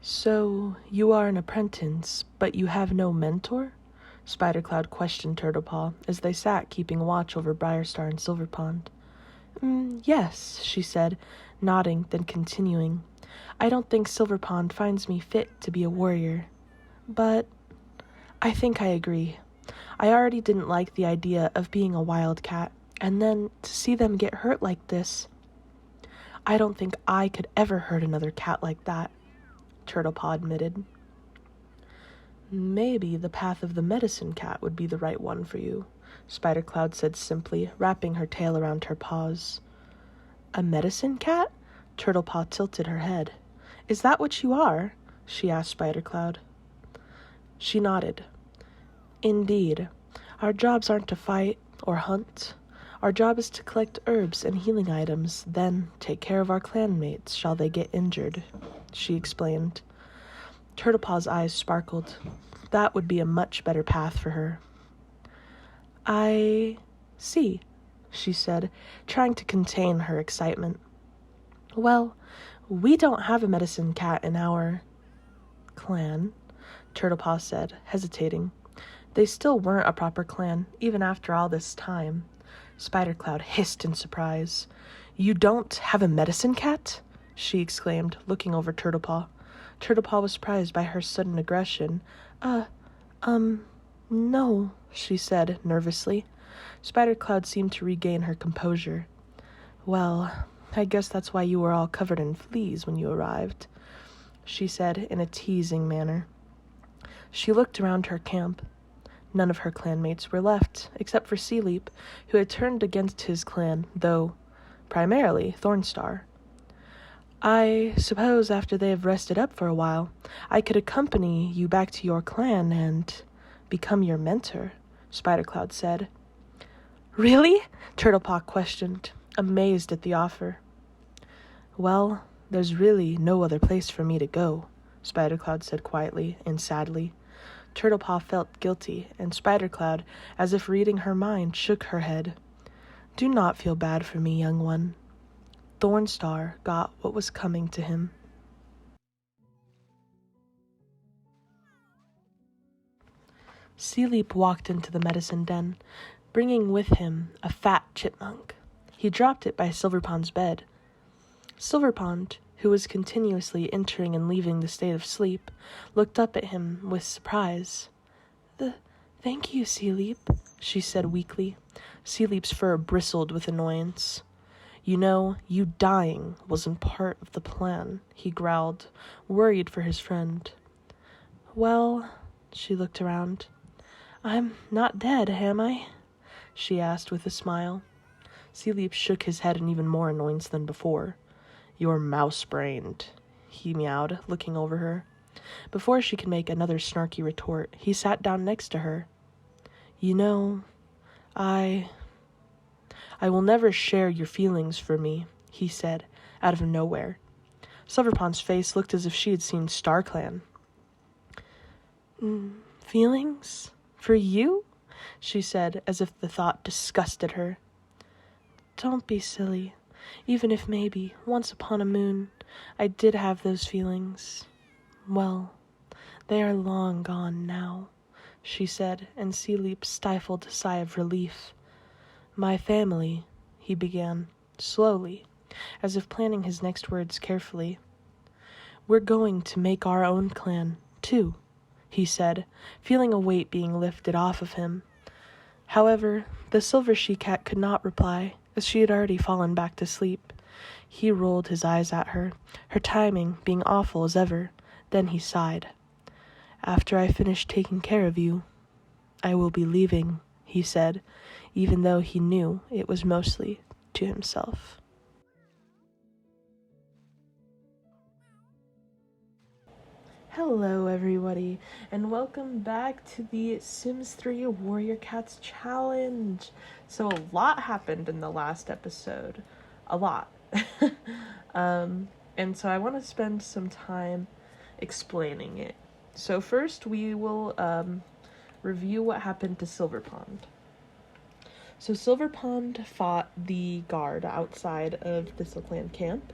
So, you are an apprentice, but you have no mentor? Spidercloud questioned Turtlepaw as they sat keeping watch over Briarstar and Silverpond. Yes, she said, nodding, then continuing. I don't think Silverpond finds me fit to be a warrior. But I think I agree. I already didn't like the idea of being a wildcat, and then to see them get hurt like this. I don't think I could ever hurt another cat like that, Turtlepaw admitted. Maybe the path of the medicine cat would be the right one for you, Spidercloud said simply, wrapping her tail around her paws. A medicine cat? Turtlepaw tilted her head. Is that what you are? She asked Spidercloud. She nodded. Indeed. Our jobs aren't to fight or hunt. Our job is to collect herbs and healing items, then take care of our clanmates shall they get injured, she explained. Turtlepaw's eyes sparkled. That would be a much better path for her. I see, she said, trying to contain her excitement. Well, we don't have a medicine cat in our clan, Turtlepaw said, hesitating. They still weren't a proper clan, even after all this time. Spidercloud hissed in surprise. You don't have a medicine cat? She exclaimed, looking over Turtlepaw. Turtlepaw was surprised by her sudden aggression. No, she said, nervously. Spidercloud seemed to regain her composure. Well, I guess that's why you were all covered in fleas when you arrived, she said in a teasing manner. She looked around her camp. None of her clanmates were left, except for Sealeep, who had turned against his clan, though primarily Thornstar. I suppose after they have rested up for a while, I could accompany you back to your clan and become your mentor, Spidercloud said. Really? Turtlepaw questioned, amazed at the offer. Well, there's really no other place for me to go, Spidercloud said quietly and sadly. Turtlepaw felt guilty, and Spidercloud, as if reading her mind, shook her head. Do not feel bad for me, young one. Thornstar got what was coming to him. Sealeep walked into the medicine den, bringing with him a fat chipmunk. He dropped it by Silverpond's bed. Silverpond, who was continuously entering and leaving the state of sleep, looked up at him with surprise. Thank you, Sealeep, she said weakly. Sealeep's fur bristled with annoyance. You know, you dying wasn't part of the plan, he growled, worried for his friend. Well, she looked around. I'm not dead, am I? She asked with a smile. Sealeep shook his head in even more annoyance than before. You're mouse-brained, he meowed, looking over her. Before she could make another snarky retort, he sat down next to her. You know, I will never share your feelings for me, he said, out of nowhere. Silverpond's face looked as if she had seen StarClan. Feelings? For you? She said, as if the thought disgusted her. Don't be silly. Even if maybe, once upon a moon, I did have those feelings. Well, they are long gone now, she said, and Sealeep stifled a sigh of relief. My family, he began, slowly, as if planning his next words carefully. We're going to make our own clan, too, he said, feeling a weight being lifted off of him. However, the silver she-cat could not reply, as she had already fallen back to sleep. He rolled his eyes at her timing being awful as ever. Then he sighed. After I finish taking care of you, I will be leaving, he said, even though he knew it was mostly to himself. Hello everybody, and welcome back to the Sims 3 Warrior Cats Challenge. So a lot happened in the last episode. A lot. And so I want to spend some time explaining it. So first we will review what happened to Silverpond. So Silverpond fought the guard outside of the ThistleClan camp,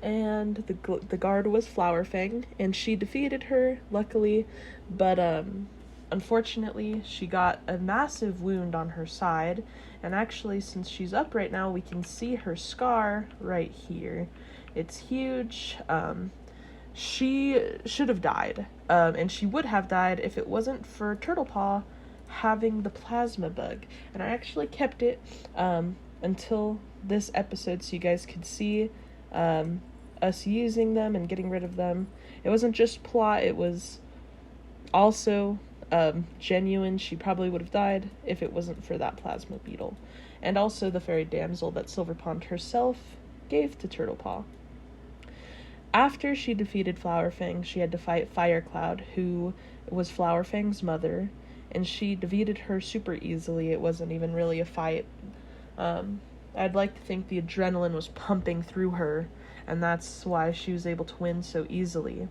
and the guard was Flowerfang, and she defeated her, luckily, but unfortunately she got a massive wound on her side, and actually, since she's up right now, we can see her scar right here. It's huge. She should have died, and she would have died if it wasn't for Turtlepaw having the plasma bug, and I actually kept it until this episode so you guys could see us using them and getting rid of them. It wasn't just plot, it was also genuine. She probably would have died if it wasn't for that plasma beetle, and also the fairy damsel that Silverpond herself gave to Turtlepaw. After she defeated Flowerfang, she had to fight Firecloud, who was Flowerfang's mother, and she defeated her super easily. It wasn't even really a fight. I'd like to think the adrenaline was pumping through her, and that's why she was able to win so easily.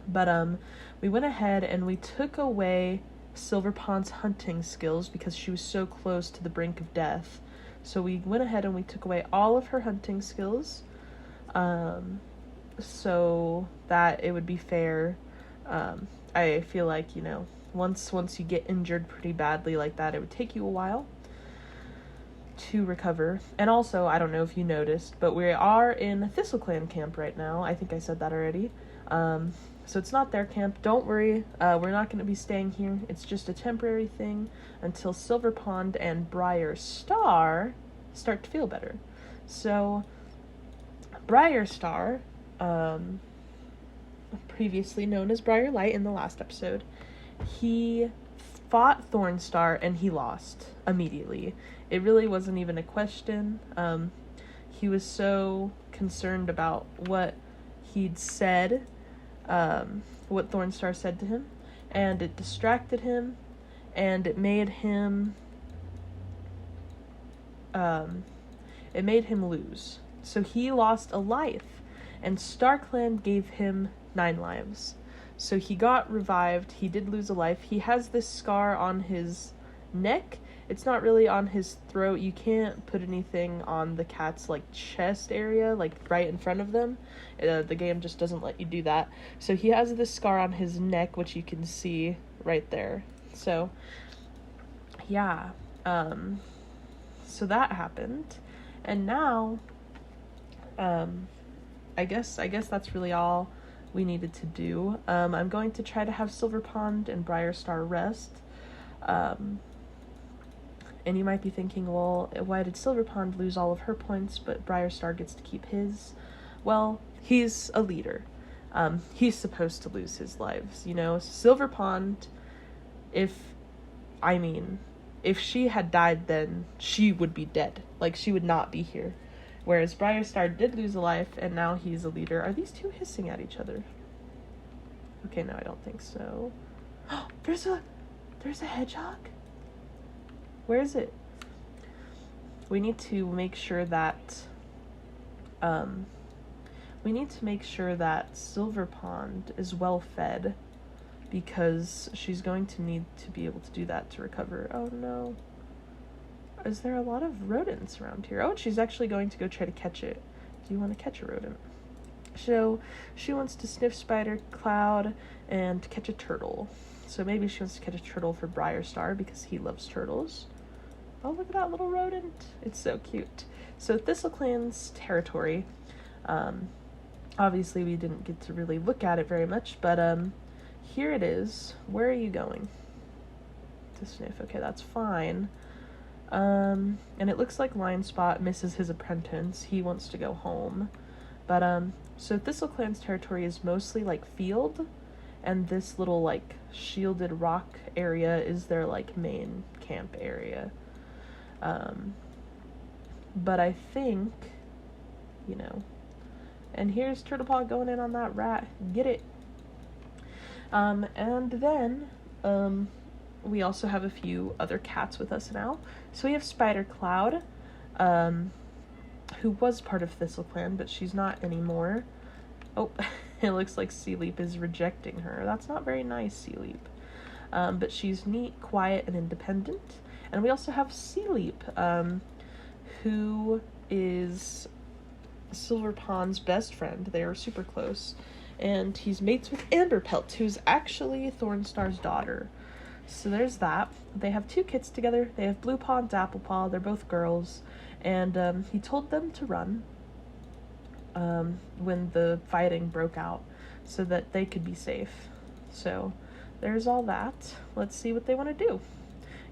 But we went ahead and we took away Silverpond's hunting skills because she was so close to the brink of death. So we went ahead and we took away all of her hunting skills, so that it would be fair. I feel like, once you get injured pretty badly like that, it would take you a while to recover. And also, I don't know if you noticed, but we are in ThistleClan camp right now. I think I said that already. So it's not their camp. Don't worry, we're not going to be staying here. It's just a temporary thing until Silverpond and Briar Star start to feel better. So, Briar Star, previously known as Briar Light in the last episode, he fought Thornstar and he lost immediately. It really wasn't even a question. He was so concerned about what he'd said, what Thornstar said to him, and it distracted him, and it made him lose. So he lost a life, and StarClan gave him 9 lives. So he got revived. He did lose a life. He has this scar on his neck. It's not really on his throat. You can't put anything on the cat's chest area, right in front of them. The game just doesn't let you do that. So he has this scar on his neck, which you can see right there. So yeah, so that happened, and now I guess that's really all we needed to do. I'm going to try to have Silverpond and Briar Star rest. And you might be thinking, well, why did Silverpond lose all of her points, but Briar Star gets to keep his? Well, he's a leader. He's supposed to lose his lives, Silverpond, if she had died, then she would be dead. She would not be here. Whereas Briar Star did lose a life, and now he's a leader. Are these two hissing at each other? Okay, no, I don't think so. There's a hedgehog? Where is it? We need to make sure that Silverpond is well fed, because she's going to need to be able to do that to recover. Oh no. Is there a lot of rodents around here? Oh, she's actually going to go try to catch it. Do you want to catch a rodent? So she wants to sniff Spider Cloud and catch a turtle. So maybe she wants to catch a turtle for Briar Star because he loves turtles. Oh, look at that little rodent. It's so cute. So ThistleClan's territory. Obviously we didn't get to really look at it very much, but here it is. Where are you going? To sniff. Okay, that's fine. And it looks like Lion Spot misses his apprentice. He wants to go home. But so ThistleClan's territory is mostly field, and this little shielded rock area is their main camp area. But I think, and here's Turtlepaw going in on that rat. Get it. And then we also have a few other cats with us now. So we have Spider Cloud, who was part of ThistleClan, but she's not anymore. Oh, it looks like Sealeep is rejecting her. That's not very nice, Sealeep. But she's neat, quiet, and independent. And we also have Sealeep, who is Silverpond's best friend. They are super close. And he's mates with Amberpelt, who's actually Thornstar's daughter. So there's that. They have 2 kids together. They have Bluepaw and Dapplepaw. They're both girls. And he told them to run when the fighting broke out so that they could be safe. So there's all that. Let's see what they want to do.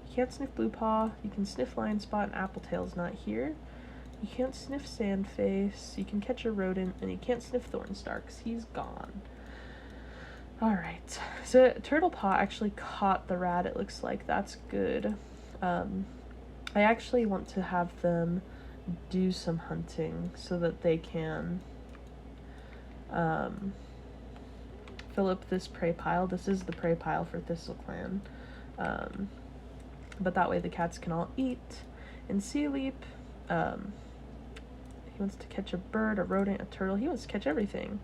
You can't sniff Bluepaw. You can sniff Lionspot, and Appletail's not here. You can't sniff Sandface. You can catch a rodent, and you can't sniff Thornstar because he's gone. Alright, so Turtlepaw actually caught the rat, it looks like. That's good. I actually want to have them do some hunting so that they can fill up this prey pile. This is the prey pile for ThistleClan. But that way the cats can all eat. And Sealeep, he wants to catch a bird, a rodent, a turtle. He wants to catch everything.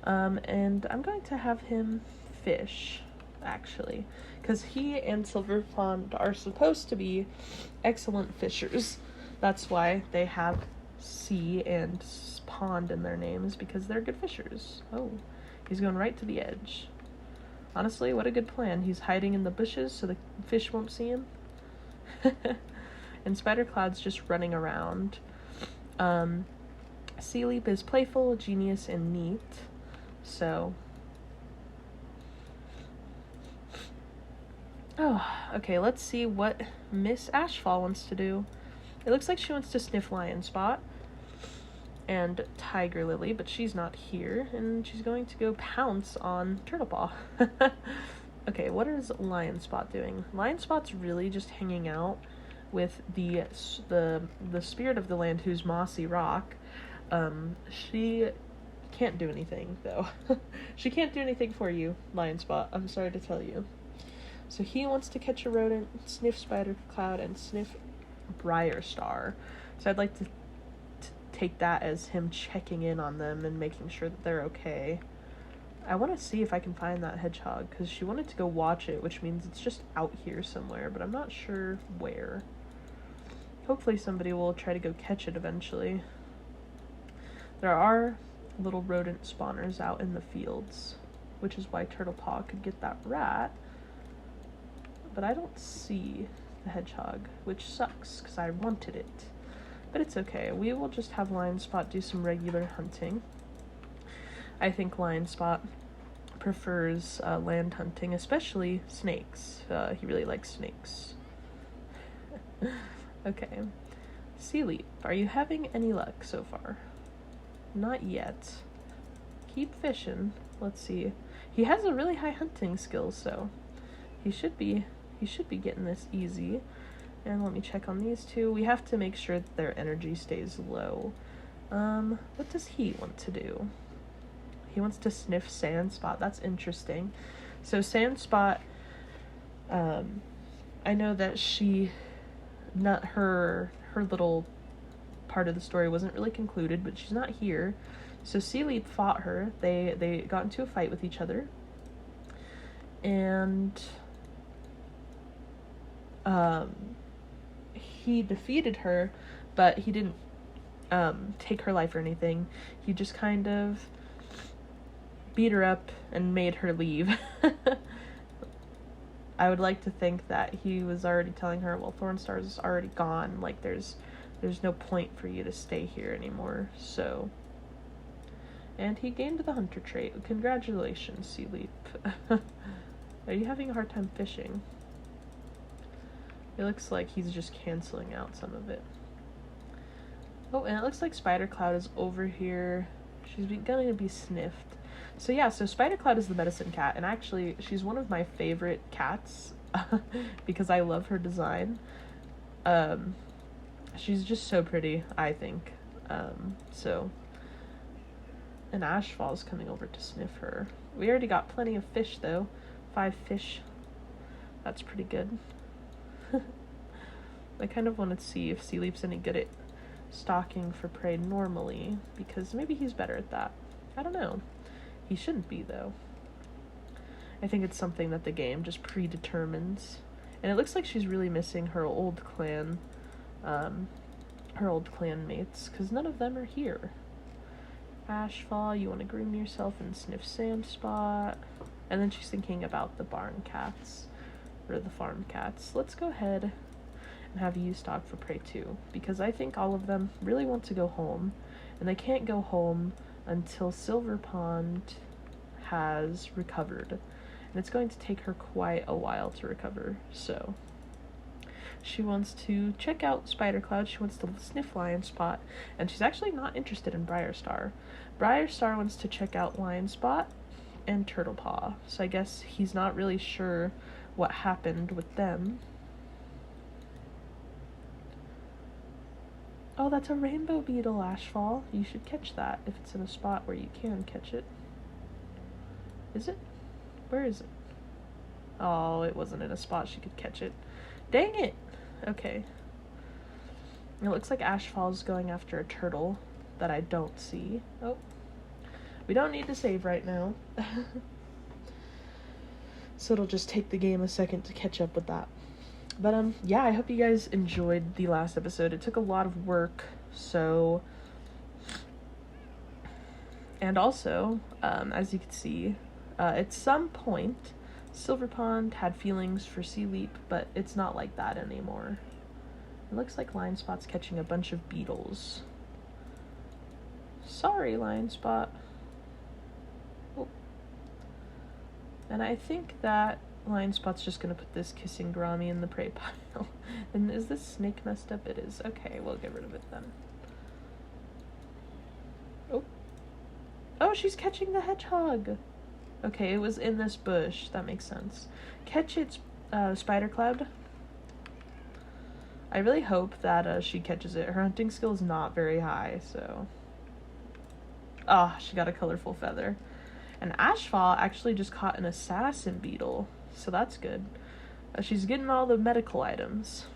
And I'm going to have him fish, actually, because he and Silverpond are supposed to be excellent fishers. That's why they have sea and pond in their names, because they're good fishers. Oh, he's going right to the edge. Honestly, what a good plan. He's hiding in the bushes so the fish won't see him. And Spider-Cloud's just running around. Sealeep is playful, genius, and neat. So, okay, let's see what Miss Ashfall wants to do. It looks like she wants to sniff Lionspot and Tiger Lily, but she's not here, and she's going to go pounce on Turtlepaw. Okay, what is Lionspot doing? Lionspot's really just hanging out with the spirit of the land, who's Mossy Rock. She can't do anything, though. She can't do anything for you, Lionspot. I'm sorry to tell you. So he wants to catch a rodent, sniff Spider-Cloud, and sniff Briarstar. So I'd like to take that as him checking in on them and making sure that they're okay. I want to see if I can find that hedgehog, because she wanted to go watch it, which means it's just out here somewhere, but I'm not sure where. Hopefully somebody will try to go catch it eventually. There are little rodent spawners out in the fields, which is why Turtlepaw could get that rat. But I don't see the hedgehog, which sucks because I wanted it. But it's okay. We will just have Lionspot do some regular hunting. I think Lionspot prefers land hunting, especially snakes. He really likes snakes. Okay. Sealeep, are you having any luck so far? Not yet. Keep fishing. Let's see. He has a really high hunting skill, so he should be getting this easy. And let me check on these two. We have to make sure that their energy stays low. What does he want to do? He wants to sniff Sandspot. That's interesting. So Sandspot, I know that her little part of the story wasn't really concluded, but she's not here. So Sealeep fought her. They got into a fight with each other. And he defeated her, but he didn't take her life or anything. He just kind of beat her up and made her leave. I would like to think that he was already telling her, well, Thornstar's already gone, like there's no point for you to stay here anymore. So, and he gained the hunter trait. Congratulations, Sealeep. Are you having a hard time fishing? It looks like he's just canceling out some of it. Oh, and it looks like Spider-Cloud is over here. She's going to be sniffed. So yeah, so Spider-Cloud is the medicine cat, and actually she's one of my favorite cats because I love her design. She's just so pretty, I think. So, and Ashfall's coming over to sniff her. We already got plenty of fish though. 5 fish. That's pretty good. I kind of want to see if Sealeep's any good at stalking for prey normally, because maybe he's better at that. I don't know. He shouldn't be, though. I think it's something that the game just predetermines. And it looks like she's really missing her old clan mates, because none of them are here. Ashfall, you want to groom yourself and sniff Sandspot. And then she's thinking about the barn cats, or the farm cats. Let's go ahead and have you stalk for prey too, because I think all of them really want to go home, and they can't go home until Silver Pond has recovered. And it's going to take her quite a while to recover, so she wants to check out Spider Cloud, she wants to sniff Lion Spot, and she's actually not interested in Briarstar. Briarstar wants to check out Lion Spot and Turtle Paw, so I guess he's not really sure what happened with them. Oh, that's a rainbow beetle, Ashfall. You should catch that if it's in a spot where you can catch it. Is it? Where is it? Oh, it wasn't in a spot she could catch it. Dang it! Okay. It looks like Ashfall's going after a turtle that I don't see. Oh. We don't need to save right now. So it'll just take the game a second to catch up with that. But, yeah, I hope you guys enjoyed the last episode. It took a lot of work, so... And also, as you can see, at some point, Silver Pond had feelings for Sea Leap, but it's not like that anymore. It looks like Lion Spot's catching a bunch of beetles. Sorry, Lion Spot. Oh. And I think that Lion Spot's just gonna put this kissing Grommy in the prey pile. And is this snake messed up? It is. Okay, we'll get rid of it then. Oh. Oh, she's catching the hedgehog! Okay, it was in this bush. That makes sense. Catch it, Spider Cloud. I really hope that she catches it. Her hunting skill is not very high, so... Ah, she got a colorful feather. And Ashfall actually just caught an assassin beetle, so that's good. She's getting all the medical items.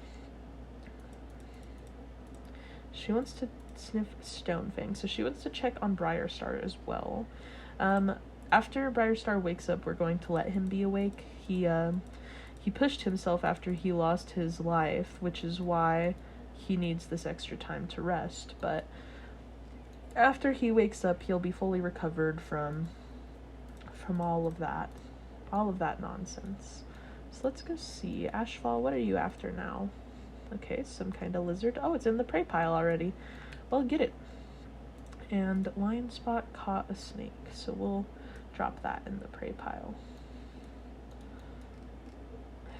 She wants to sniff Stonefang, so she wants to check on Briarstar as well. After Briarstar wakes up, we're going to let him be awake. He pushed himself after he lost his life, which is why he needs this extra time to rest, but after he wakes up, he'll be fully recovered from all of that nonsense. So let's go see. Ashfall, what are you after now? Okay, some kind of lizard. Oh, it's in the prey pile already. Well, get it. And Lion Spot caught a snake, so we'll drop that in the prey pile.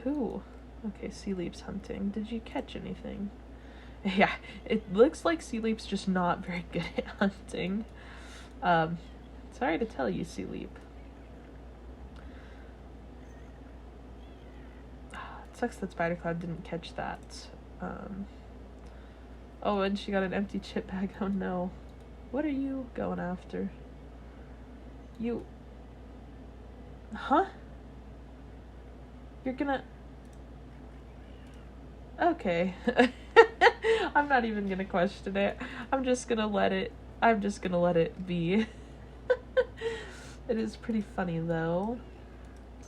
Who? Okay, Sea Leap's hunting. Did you catch anything? Yeah, it looks like Sea Leap's just not very good at hunting. Sorry to tell you, Sea Leap. It sucks that Spider Cloud didn't catch that. Oh, and she got an empty chip bag. Oh no. What are you going after? You... Huh? You're gonna... Okay. I'm not even gonna question it. I'm just gonna let it be. It is pretty funny though.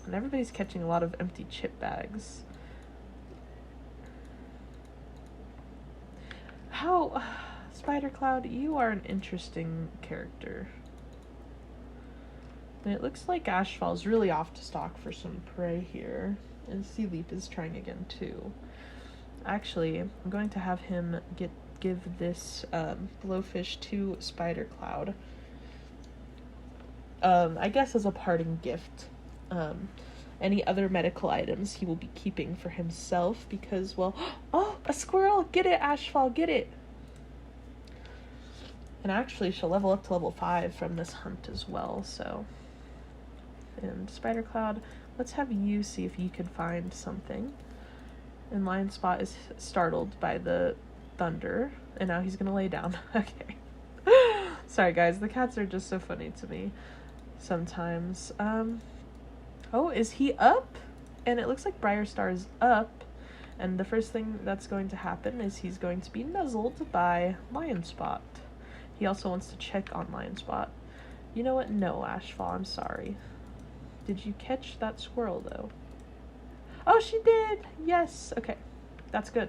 And everybody's catching a lot of empty chip bags. How... Spider Cloud, you are an interesting character. And it looks like Ashfall's really off to stalk for some prey here. And Sea Leap is trying again too. Actually, I'm going to have him give this blowfish to Spider Cloud. I guess as a parting gift. Any other medical items he will be keeping for himself because, well... Oh, a squirrel! Get it, Ashfall, get it! And actually, she'll level up to level 5 from this hunt as well, so... And Spider Cloud, let's have you see if you can find something. And Lion Spot is startled by the thunder, and now he's gonna lay down. Okay. Sorry guys, the cats are just so funny to me sometimes. Oh, is he up? And it looks like Briarstar is up, and the first thing that's going to happen is he's going to be nuzzled by Lion Spot. He also wants to check on Lion Spot. You know what? No, Ashfall, I'm sorry. Did you catch that squirrel, though? Oh, she did! Yes! Okay. That's good.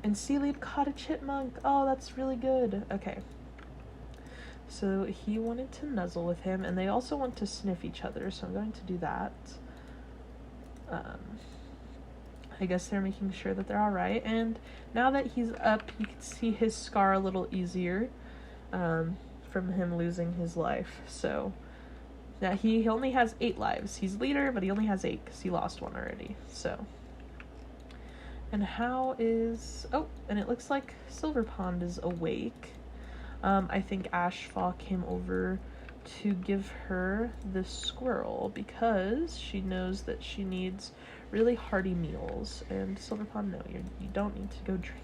And Sealeep caught a chipmunk. Oh, that's really good. Okay. So he wanted to nuzzle with him, and they also want to sniff each other, so I'm going to do that. I guess they're making sure that they're alright, and now that he's up, you can see his scar a little easier, from him losing his life. So now he only has 8 lives. He's leader, but he only has 8 because he lost one already. So, and how is... Oh, and it looks like Silver Pond is awake. I think Ashfall came over to give her the squirrel because she knows that she needs really hearty meals. And Silver Pond, no, you don't need to go drink.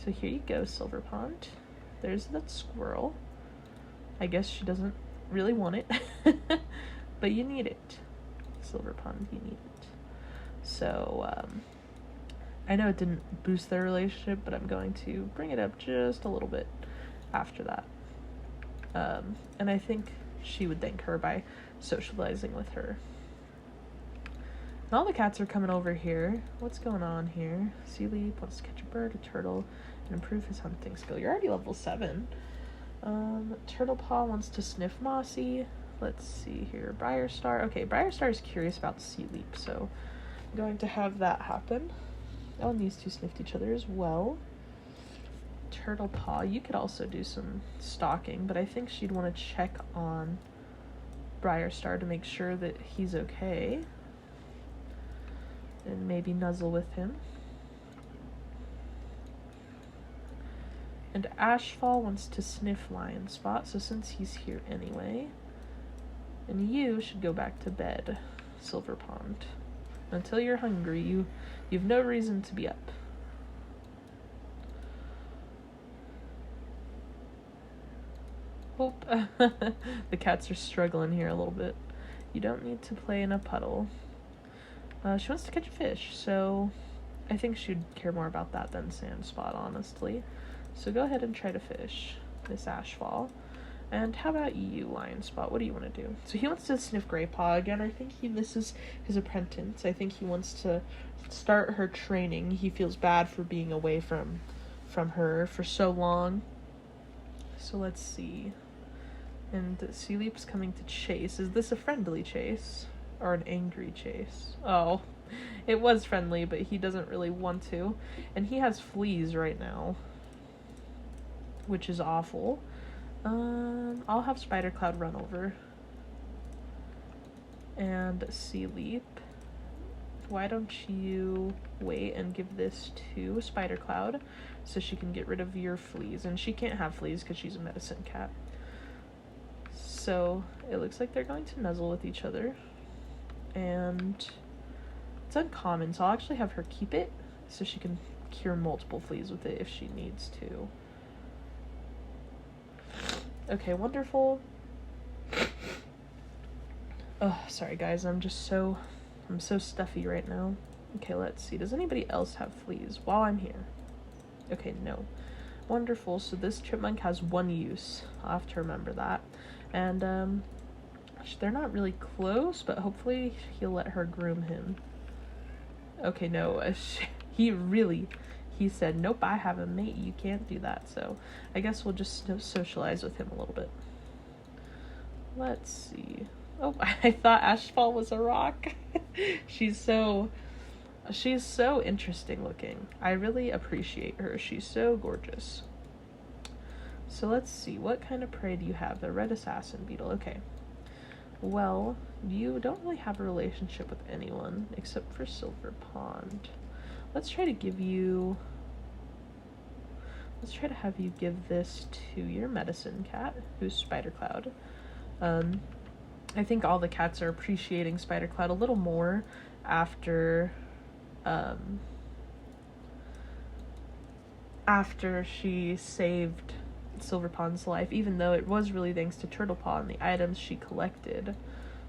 So here you go, Silver Pond. There's that squirrel. I guess she doesn't really want it, but you need it. Silver Pond, you need it. So, I know it didn't boost their relationship, but I'm going to bring it up just a little bit after that. And I think she would thank her by socializing with her. And all the cats are coming over here. What's going on here? Sealeep wants to catch a bird, a turtle, and improve his hunting skill. You're already level 7. Turtlepaw wants to sniff Mossy. Let's see here. Briarstar. Okay, Briarstar is curious about Sealeep, so I'm going to have that happen. Oh, and these two sniffed each other as well. Turtlepaw, you could also do some stalking, but I think she'd want to check on Briarstar to make sure that he's okay. And maybe nuzzle with him. And Ashfall wants to sniff Lion Spot, so since he's here anyway. And you should go back to bed, Silver Pond. Until you're hungry, you've no reason to be up. Oh, the cats are struggling here a little bit. You don't need to play in a puddle. She wants to catch a fish, so I think she'd care more about that than Sandspot, honestly. So go ahead and try to fish, Miss Ashfall. And how about you, Lion Spot? What do you want to do? So he wants to sniff Greypaw again. I think he misses his apprentice. I think he wants to start her training. He feels bad for being away from her for so long. So let's see. And Sealeep's coming to chase. Is this a friendly chase? Or an angry chase? Oh, it was friendly, but he doesn't really want to. And he has fleas right now, which is awful. I'll have Spider Cloud run over. And Sealeep, why don't you wait and give this to Spider Cloud so she can get rid of your fleas. And she can't have fleas because she's a medicine cat. So it looks like they're going to nuzzle with each other. And it's uncommon, so I'll actually have her keep it so she can cure multiple fleas with it if she needs to. Okay, wonderful. Oh, sorry guys, I'm so stuffy right now. Okay, let's see. Does anybody else have fleas while I'm here? Okay, no. Wonderful. So this chipmunk has 1 use. I'll have to remember that. And they're not really close, but hopefully he'll let her groom him. Okay, no. He said, nope, I have a mate. You can't do that. So I guess we'll just socialize with him a little bit. Let's see. Oh, I thought Ashfall was a rock. She's so interesting looking. I really appreciate her. She's so gorgeous. So let's see. What kind of prey do you have? The red assassin beetle. Okay. Well, you don't really have a relationship with anyone except for Silver Pond. Let's try to have you give this to your medicine cat, who's Spider Cloud. I think all the cats are appreciating Spider Cloud a little more after she saved Silver Pond's life, even though it was really thanks to Turtlepaw and the items she collected.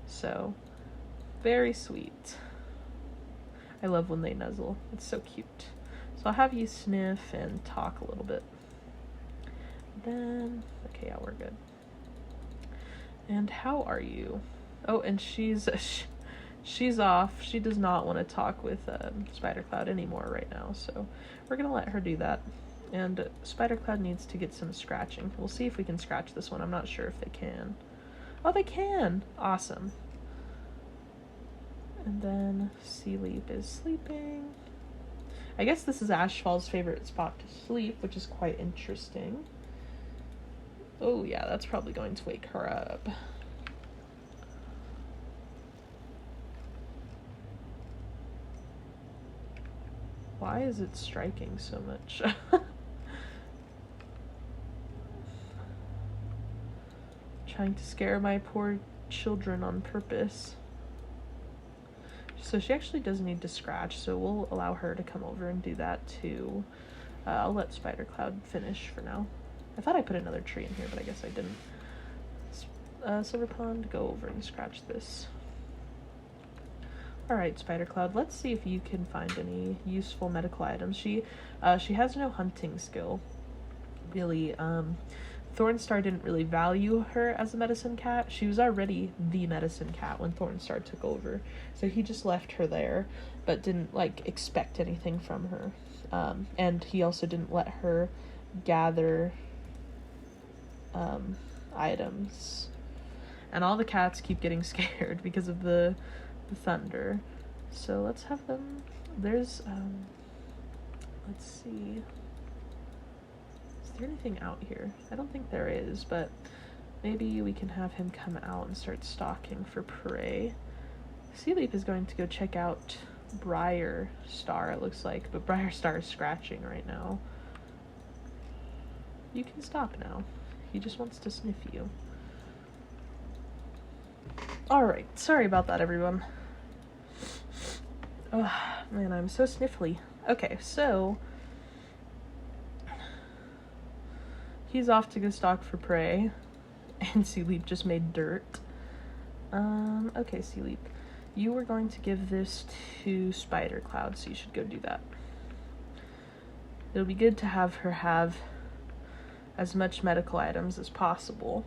So, very sweet. I love when they nuzzle. It's so cute. So I'll have you sniff and talk a little bit. Then, okay, yeah, we're good. And how are you? Oh, and she's she's off. She does not want to talk with Spider Cloud anymore right now, so we're gonna let her do that. And Spider Cloud needs to get some scratching. We'll see if we can scratch this one. I'm not sure if they can. Oh, they can! Awesome. And then Sealeep is sleeping. I guess this is Ashfall's favorite spot to sleep, which is quite interesting. Oh yeah, that's probably going to wake her up. Why is it striking so much? Trying to scare my poor children on purpose. So she actually does need to scratch, so we'll allow her to come over and do that too. I'll let Spider Cloud finish for now. I thought I put another tree in here, but I guess I didn't. Silver Pond, go over and scratch this. Alright, Spider Cloud, let's see if you can find any useful medical items. She has no hunting skill, really. Thornstar didn't really value her as a medicine cat. She was already the medicine cat when Thornstar took over. So he just left her there, but didn't, like, expect anything from her. And he also didn't let her gather items. And all the cats keep getting scared because of the thunder. So let's have them... There's, let's see... Is there anything out here? I don't think there is, but maybe we can have him come out and start stalking for prey. Sealeep is going to go check out Briar Star, it looks like, but Briar Star is scratching right now. You can stop now. He just wants to sniff you. Alright, sorry about that, everyone. Oh, man, I'm so sniffly. Okay, so... he's off to go stalk for prey, and Sealeep just made dirt. Okay, Sealeep. You were going to give this to Spider Cloud, so you should go do that. It'll be good to have her have as much medical items as possible.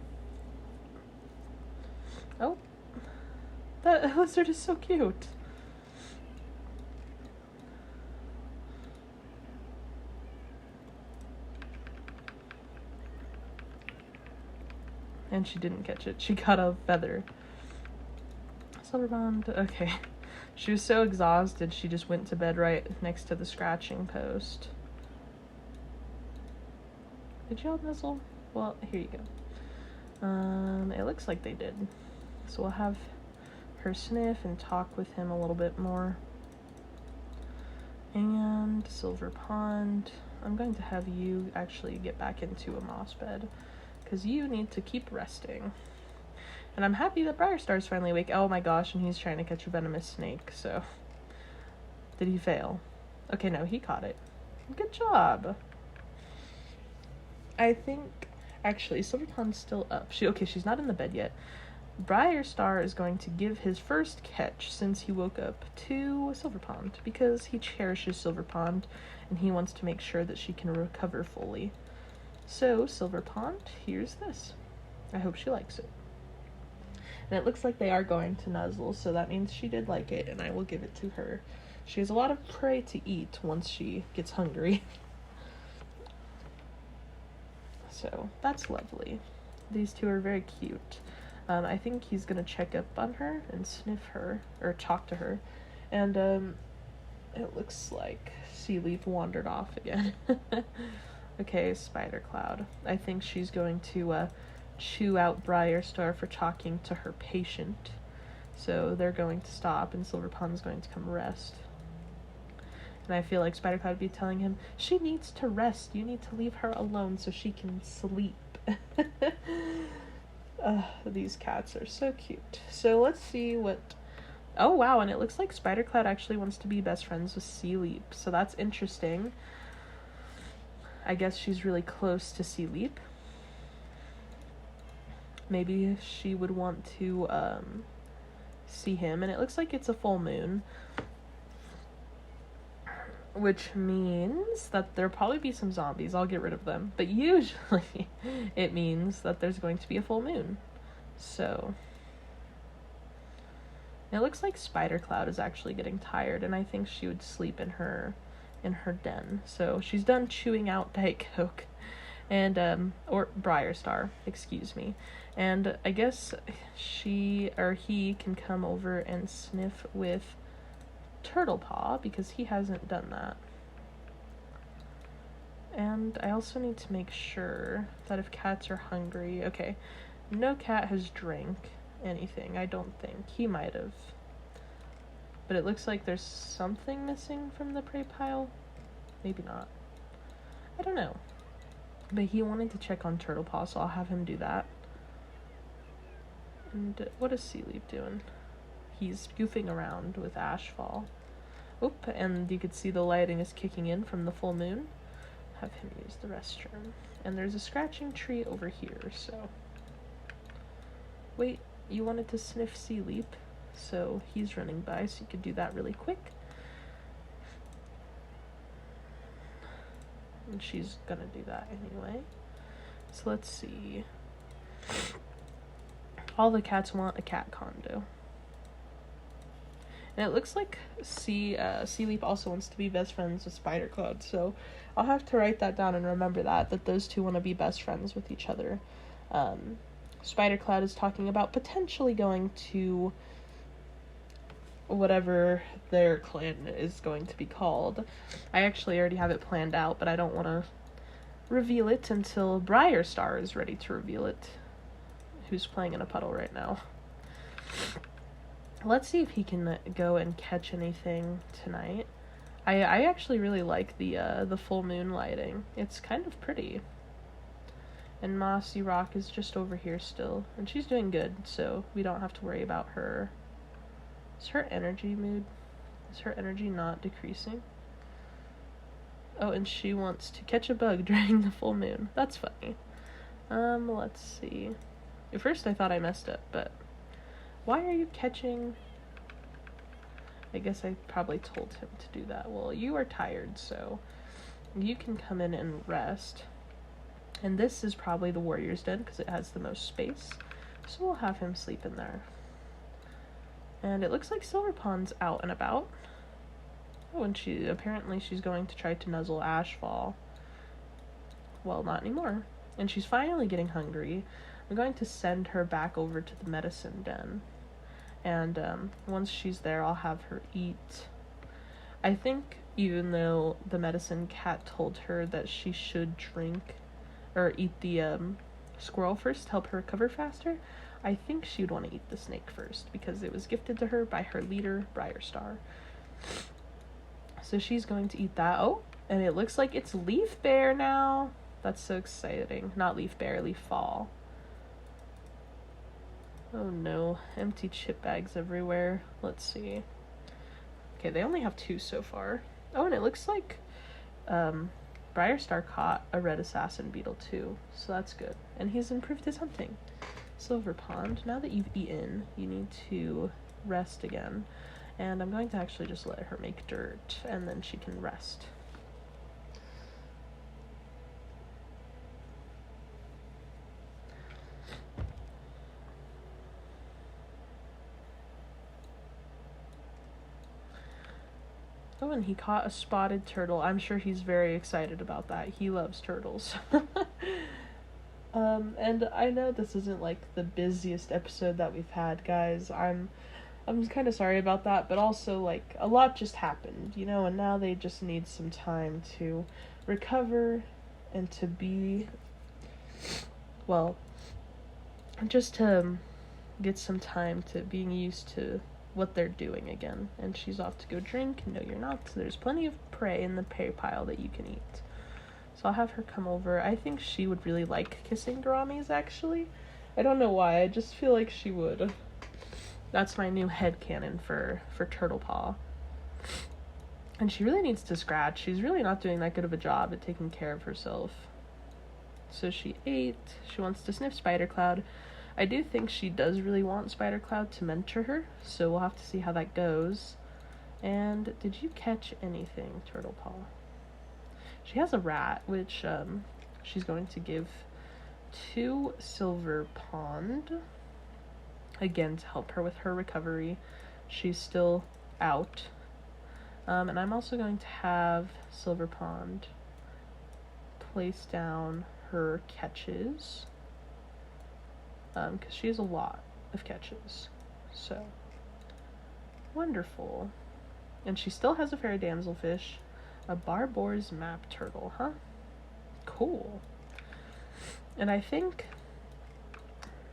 Oh. That lizard is so cute. And she didn't catch it. She got a feather. Silverbond, okay. She was so exhausted, she just went to bed right next to the scratching post. Did y'all nuzzle? Well, here you go. It looks like they did. So we'll have her sniff and talk with him a little bit more. And Silver Pond, I'm going to have you actually get back into a moss bed, because you need to keep resting. And I'm happy that Briar Star's finally awake. Oh my gosh, and he's trying to catch a venomous snake, so... Did he fail? Okay, no, he caught it. Good job! I think... Actually, Silver Pond's still up. She's not in the bed yet. Briar Star is going to give his first catch since he woke up to Silver Pond, because he cherishes Silver Pond, and he wants to make sure that she can recover fully. So, Silver Pond, here's this. I hope she likes it. And it looks like they are going to nuzzle, so that means she did like it, and I will give it to her. She has a lot of prey to eat once she gets hungry. So, that's lovely. These two are very cute. I think he's gonna check up on her and sniff her, or talk to her. And, it looks like Sealeep wandered off again. Okay, Spider Cloud. I think she's going to, chew out Briar Star for talking to her patient. So they're going to stop, and Silver Pond's going to come rest. And I feel like Spider Cloud would be telling him, she needs to rest. You need to leave her alone so she can sleep. These cats are so cute. So let's see what... Oh, wow, and it looks like Spider Cloud actually wants to be best friends with Sealeep. So that's interesting. I guess she's really close to Sealeep. Maybe she would want to see him. And it looks like it's a full moon, which means that there'll probably be some zombies. I'll get rid of them. But usually it means that there's going to be a full moon. So And it looks like Spider Cloud is actually getting tired, and I think she would sleep in her den. So she's done chewing out Diet Coke, and or Briar Star, excuse me. And I guess she or he can come over and sniff with Turtle Paw because he hasn't done that. And I also need to make sure that if cats are hungry, okay, no cat has drank anything, I don't think. He might have. But it looks like there's something missing from the prey pile. Maybe not. I don't know. But he wanted to check on Turtle Paw, so I'll have him do that. And what is Sea Leaf doing? He's goofing around with Ashfall. Oop, and you could see the lighting is kicking in from the full moon. Have him use the restroom. And there's a scratching tree over here, so... Wait, you wanted to sniff Sea Leap, so he's running by, so you could do that really quick. And she's gonna do that anyway. So let's see. All the cats want a cat condo. And it looks like Sea Leap also wants to be best friends with Spider Cloud, so I'll have to write that down and remember that those two want to be best friends with each other. Spider Cloud is talking about potentially going to whatever their clan is going to be called. I actually already have it planned out, but I don't want to reveal it until Briar Star is ready to reveal it, who's playing in a puddle right now. Let's see if he can go and catch anything tonight. I actually really like the full moon lighting. It's kind of pretty. And Mossy Rock is just over here still, and she's doing good, so we don't have to worry about her. Is her energy not decreasing? Oh, and she wants to catch a bug during the full moon. That's funny. Let's see. At first I thought I messed up, but why are you catching? I guess I probably told him to do that. Well, you are tired, so you can come in and rest. And this is probably the warrior's den because it has the most space. So we'll have him sleep in there. And it looks like Silver Pond's out and about. Oh, and she's going to try to nuzzle Ashfall. Well, not anymore. And she's finally getting hungry. I'm going to send her back over to the medicine den. And once she's there, I'll have her eat. I think even though the medicine cat told her that she should drink or eat the squirrel first to help her recover faster, I think she would want to eat the snake first because it was gifted to her by her leader, Briar Star. So she's going to eat that. Oh, and it looks like it's Leaf Bear now. That's so exciting. Not Leaf Bear, Leaf Fall. Oh no, empty chip bags everywhere. Let's see. Okay, they only have 2 so far. Oh, and it looks like Briar Star caught a red assassin beetle too, so that's good. And he's improved his hunting. Silver Pond, now that you've eaten, you need to rest again. And I'm going to actually just let her make dirt, and then she can rest. Oh, and he caught a spotted turtle. I'm sure he's very excited about that. He loves turtles. And I know this isn't like the busiest episode that we've had, guys. I'm kind of sorry about that, but also like a lot just happened, you know, and now they just need some time to recover and to be, well, just to get some time to being used to what they're doing again. And she's off to go drink. No, you're not. So there's plenty of prey in the prey pile that you can eat. So I'll have her come over. I think she would really like kissing Garamis, actually. I don't know why. I just feel like she would. That's my new headcanon for Turtle Paw. And she really needs to scratch. She's really not doing that good of a job at taking care of herself. So she ate. She wants to sniff Spider Cloud. I do think she does really want Spider Cloud to mentor her, so we'll have to see how that goes. And did you catch anything, Turtle Paw? She has a rat, which she's going to give to Silver Pond, again to help her with her recovery. she's still out. And I'm also going to have Silver Pond place down her catches, because she has a lot of catches. So, wonderful. And she still has a fairy damselfish, a Barbour's map turtle, huh? Cool. And I think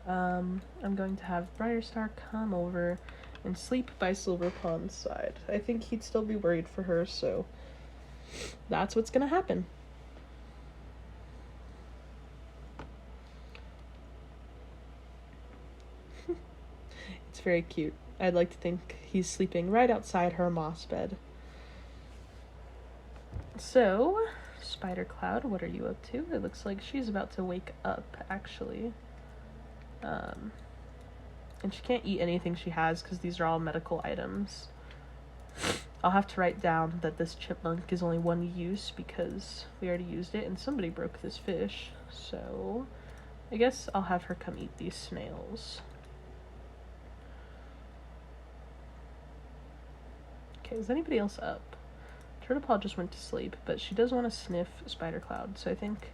I'm going to have Briarstar come over and sleep by Silver Pond's side. I think he'd still be worried for her, so that's what's gonna happen. It's very cute. I'd like to think he's sleeping right outside her moss bed. So, Spider Cloud, what are you up to? It looks like she's about to wake up, actually. And she can't eat anything she has because these are all medical items. I'll have to write down that this chipmunk is only one use because we already used it and somebody broke this fish. So I guess I'll have her come eat these snails. Okay, is anybody else up? Turtlepaw just went to sleep, but she does want to sniff Spider Cloud, so I think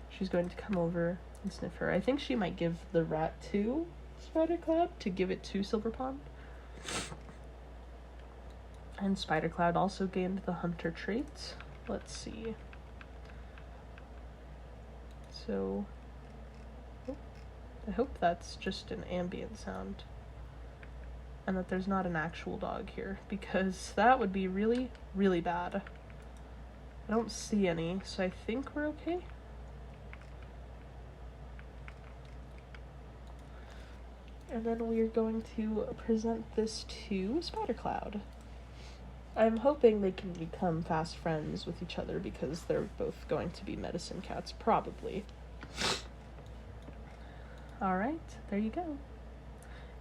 she's going to come over and sniff her. I think she might give the rat to Spider Cloud to give it to Silver Pond. And Spider Cloud also gained the hunter trait. Let's see. So, I hope that's just an ambient sound and that there's not an actual dog here, because that would be really, really bad. I don't see any, so I think we're okay. And then we're going to present this to Spider Cloud. I'm hoping they can become fast friends with each other because they're both going to be medicine cats, probably. Alright, there you go.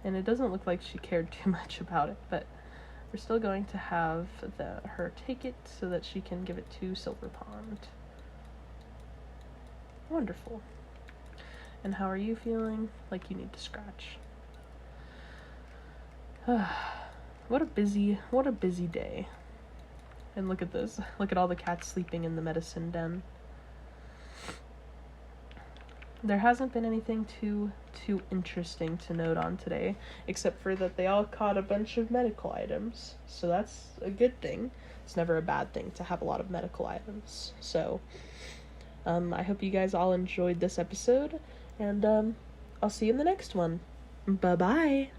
And it doesn't look like she cared too much about it, but we're still going to have her take it so that she can give it to Silver Pond. Wonderful. And how are you feeling? Like you need to scratch. What a busy day. And look at this. Look at all the cats sleeping in the medicine den. There hasn't been anything too interesting to note on today, except for that they all caught a bunch of medical items. So that's a good thing. It's never a bad thing to have a lot of medical items. So I hope you guys all enjoyed this episode, and I'll see you in the next one. Bye-bye.